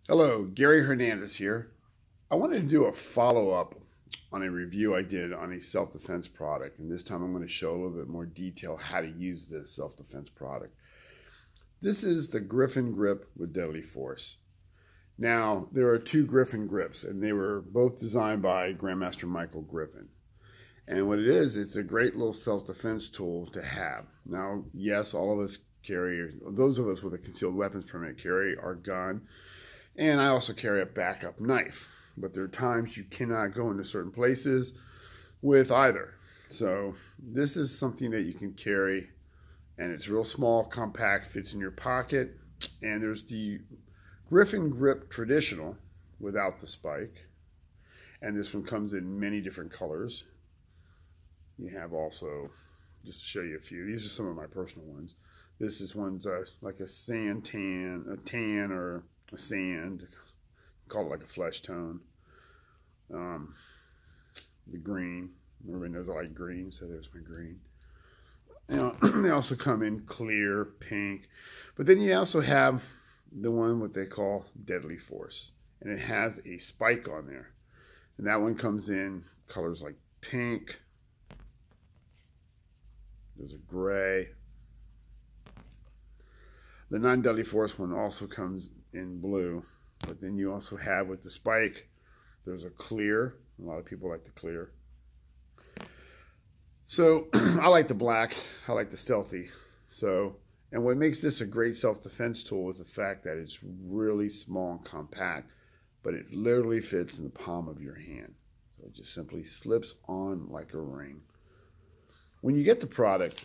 Hello, Gary Hernandez here. I wanted to do a follow-up on a review I did on a self-defense product, and this time I'm going to show a little bit more detail how to use this self-defense product. This is the Griffin grip with Deadly Force. Now, there are two Griffin grips, and they were both designed by Grandmaster Michael Griffin. And what it is, it's a great little self-defense tool to have. Now, yes, all of us carry, those of us with a concealed weapons permit carry our gun. And I also carry a backup knife, but there are times you cannot go into certain places with either. So this is something that you can carry, and it's real small, compact, fits in your pocket. And there's the Griffin grip traditional without the spike. And this one comes in many different colors. You have also, just to show you a few, these are some of my personal ones. This is one's like a tan, or a sand, call it like a flesh tone. The green, everybody knows I like green, so there's my green. You know, they also come in clear, pink, but then you also have the one what they call Deadly Force, and it has a spike on there, and that one comes in colors like pink. There's a gray. The non-Deadly Force one also comes in blue, but then you also have with the spike, there's a clear. A lot of people like the clear. So I like the black, I like the stealthy. So, and what makes this a great self-defense tool is the fact that it's really small and compact, but it literally fits in the palm of your hand. So it just simply slips on like a ring. When you get the product,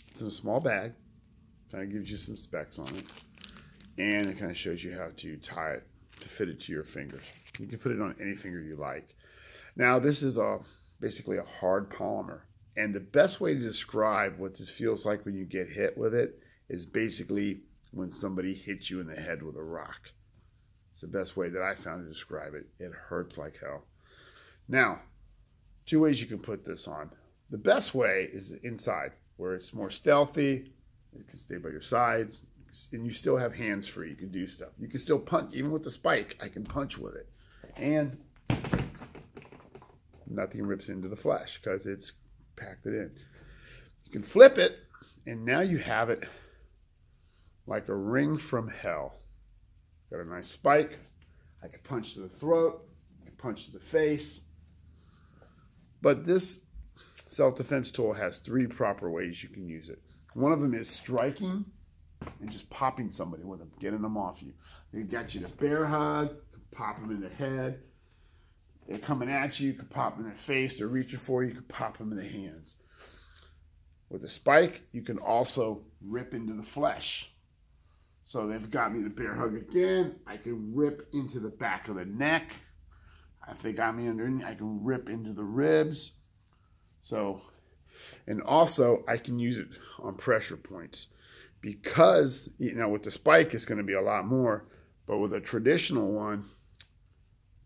it's in a small bag. Kind of gives you some specs on it, and it kind of shows you how to tie it to fit it to your fingers. You can put it on any finger you like. Now this is basically a hard polymer, and the best way to describe what this feels like when you get hit with it is basically when somebody hits you in the head with a rock. It's the best way that I found to describe it. It hurts like hell. Now, two ways you can put this on. The best way is the inside, where it's more stealthy. It can stay by your sides, and you still have hands free. You can do stuff. You can still punch, even with the spike. I can punch with it, and nothing rips into the flesh because it's packed it in. You can flip it, and now you have it like a ring from hell. It's got a nice spike. I can punch to the throat. I can punch to the face. But this self-defense tool has three proper ways you can use it. One of them is striking and just popping somebody with them, getting them off you. They got you to bear hug, pop them in the head. They're coming at you, you can pop them in the face. They're reaching for you, you can pop them in the hands. With the spike, you can also rip into the flesh. So they've got me to bear hug again. I can rip into the back of the neck. If they got me underneath, I can rip into the ribs. So, and also I can use it on pressure points because, you know, with the spike it's going to be a lot more, but with a traditional one,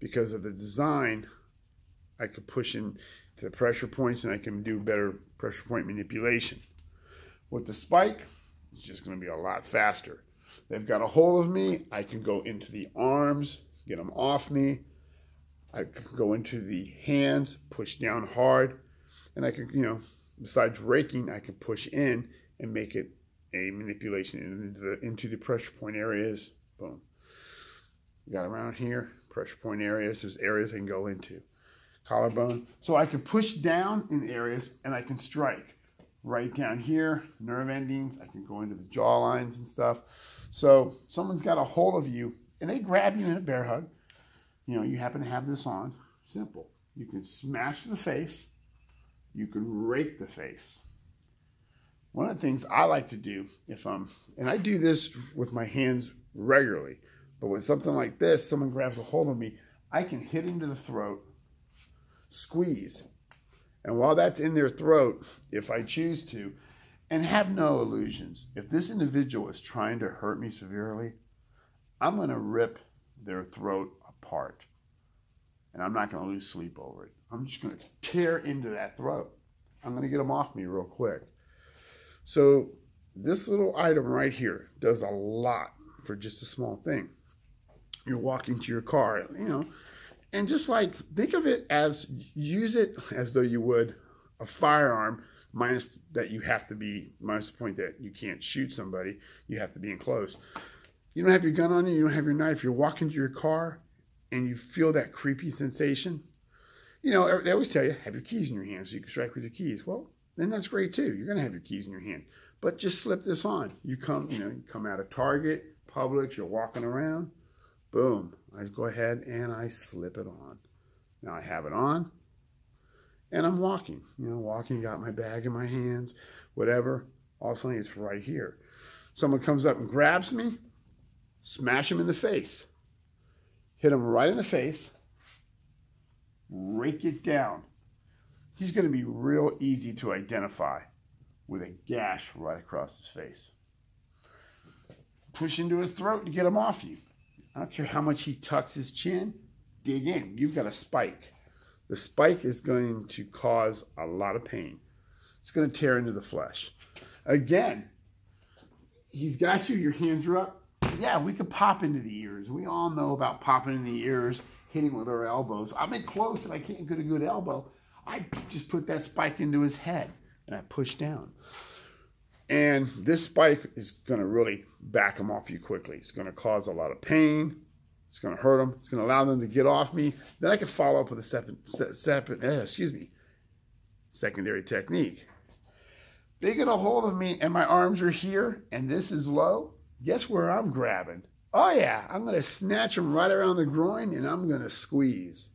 because of the design, I could push in to the pressure points and I can do better pressure point manipulation. With the spike, it's just going to be a lot faster. They've got a hold of me, I can go into the arms, get them off me. I can go into the hands, push down hard, and I can, you know, besides raking, I can push in and make it a manipulation into the pressure point areas. Boom. You got around here, pressure point areas. There's areas I can go into. Collarbone. So I can push down in areas and I can strike. Right down here, nerve endings. I can go into the jaw lines and stuff. So someone's got a hold of you and they grab you in a bear hug. You know, you happen to have this on. Simple. You can smash the face. You can rake the face. One of the things I like to do and I do this with my hands regularly, but with something like this, someone grabs a hold of me, I can hit into the throat, squeeze. And while that's in their throat, if I choose to, and have no illusions, if this individual is trying to hurt me severely, I'm going to rip their throat apart. And I'm not going to lose sleep over it. I'm just going to tear into that throat. I'm going to get them off me real quick. So this little item right here does a lot for just a small thing. you're walking to your car, you know, and just like think of it as, use it as though you would a firearm, minus that you have to be, minus the point that you can't shoot somebody, you have to be enclosed. You don't have your gun on you, you don't have your knife, you're walking to your car and you feel that creepy sensation. You know, they always tell you, have your keys in your hand so you can strike with your keys. Well, then that's great too. You're gonna have your keys in your hand. But just slip this on. You come out of Target, Publix, you're walking around, boom. I go ahead and I slip it on. Now I have it on and I'm walking, got my bag in my hands, whatever. All of a sudden it's right here. Someone comes up and grabs me, smash him in the face. Hit him right in the face, rake it down. He's going to be real easy to identify with a gash right across his face. Push into his throat to get him off you. I don't care how much he tucks his chin, dig in. You've got a spike. The spike is going to cause a lot of pain. It's going to tear into the flesh. Again, he's got you, your hands are up. Yeah, we could pop into the ears. We all know about popping in the ears, hitting with our elbows. I'm in close and I can't get a good elbow. I just put that spike into his head and I push down. And this spike is going to really back him off you quickly. It's going to cause a lot of pain. It's going to hurt them. It's going to allow them to get off me. Then I can follow up with a secondary technique. They get a hold of me and my arms are here and this is low. Guess where I'm grabbing? Oh yeah, I'm going to snatch them right around the groin and I'm going to squeeze.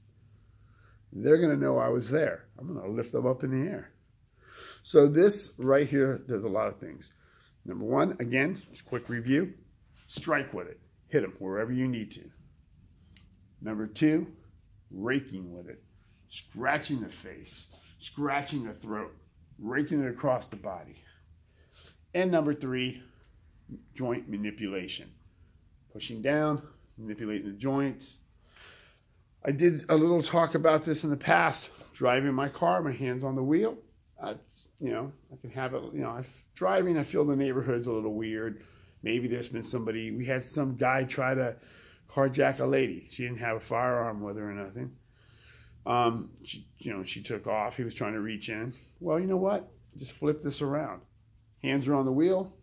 They're going to know I was there. I'm going to lift them up in the air. So this right here does a lot of things. Number one, again, just quick review. Strike with it. Hit them wherever you need to. Number two, raking with it. Scratching the face, scratching the throat, raking it across the body. And number three, joint manipulation. Pushing down, manipulating the joints. I did a little talk about this in the past. Driving my car, my hands on the wheel. I can have it, driving, I feel the neighborhood's a little weird. Maybe there's been somebody, we had some guy try to carjack a lady. She didn't have a firearm with her or nothing. She took off. He was trying to reach in. Well, you know what? Just flip this around. Hands are on the wheel.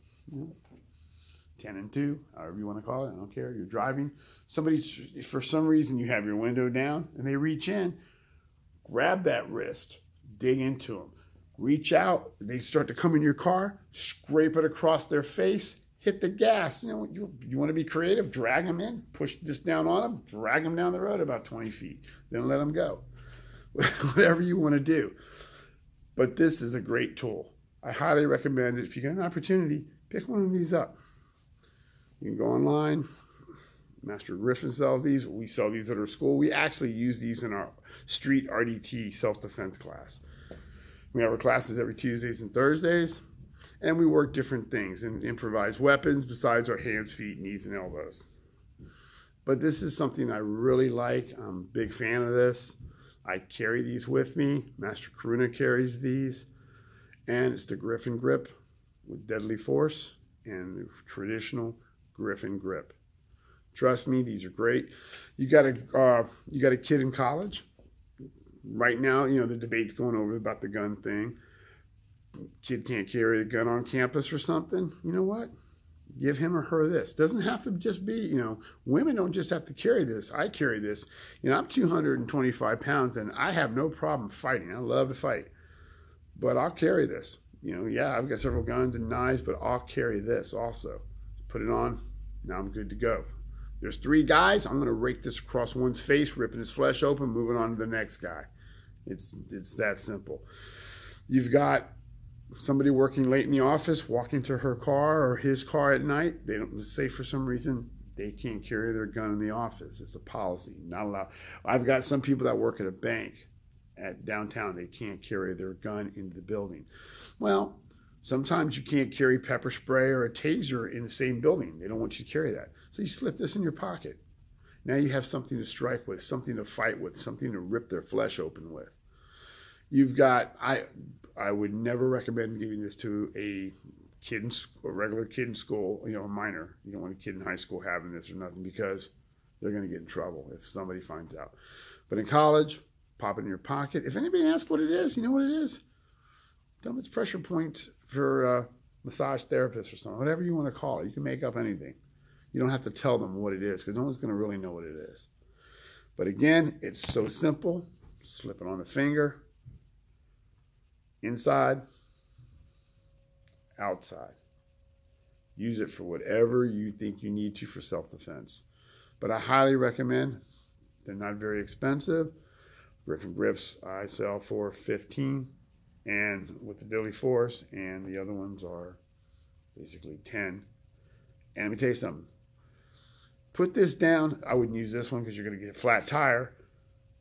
10 and 2, however you want to call it. I don't care. You're driving. Somebody, for some reason, you have your window down and they reach in. Grab that wrist. Dig into them. Reach out. They start to come in your car. Scrape it across their face. Hit the gas. You want to be creative? Drag them in. Push this down on them. Drag them down the road about 20 feet. Then let them go. Whatever you want to do. But this is a great tool. I highly recommend it. If you get an opportunity, pick one of these up. You can go online. Master Griffin sells these. We sell these at our school. We actually use these in our street RDT self-defense class. We have our classes every Tuesdays and Thursdays, and we work different things and improvise weapons besides our hands, feet, knees, and elbows. But this is something I really like. I'm a big fan of this. I carry these with me. Master Karuna carries these, and it's the Griffin grip with deadly force and the traditional Griffin grip. Trust me, these are great. You got a kid in college. Right now, the debate's going over about the gun thing. Kid can't carry a gun on campus or something. You know what? Give him or her this. Doesn't have to just be, women don't just have to carry this. I carry this. I'm 225 pounds and I have no problem fighting. I love to fight. But I'll carry this. Yeah, I've got several guns and knives, but I'll carry this also. Put it on. Now I'm good to go. There's 3 guys. I'm going to rake this across one's face, ripping his flesh open, moving on to the next guy. It's that simple. You've got somebody working late in the office, walking to her car or his car at night. They don't say for some reason they can't carry their gun in the office. It's a policy, not allowed. I've got some people that work at a bank at downtown. They can't carry their gun into the building. Well, sometimes you can't carry pepper spray or a taser in the same building. They don't want you to carry that. So you slip this in your pocket. Now you have something to strike with, something to fight with, something to rip their flesh open with. You've got, I would never recommend giving this to a regular kid in school, a minor. You don't want a kid in high school having this or nothing, because they're going to get in trouble if somebody finds out. But in college, pop it in your pocket. If anybody asks what it is, you know what it is? Tell them it's pressure point for massage therapist or something, whatever you want to call it. You can make up anything. You don't have to tell them what it is because no one's going to really know what it is. But again, it's so simple. Slip it on the finger, inside, outside. Use it for whatever you think you need to for self-defense. But I highly recommend. They're not very expensive. Griffin grips I sell for $15, and with the Dilly Force, and the other ones are basically $10. And let me tell you something. Put this down. I wouldn't use this one because you're going to get a flat tire.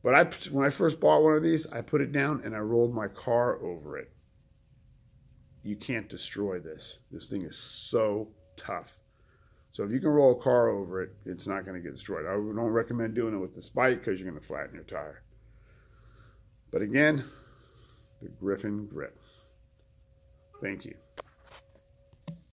But when I first bought one of these, I put it down and I rolled my car over it. You can't destroy this. This thing is so tough. So if you can roll a car over it, it's not going to get destroyed. I don't recommend doing it with the spike because you're going to flatten your tire. But again, the Griffin grip. Thank you.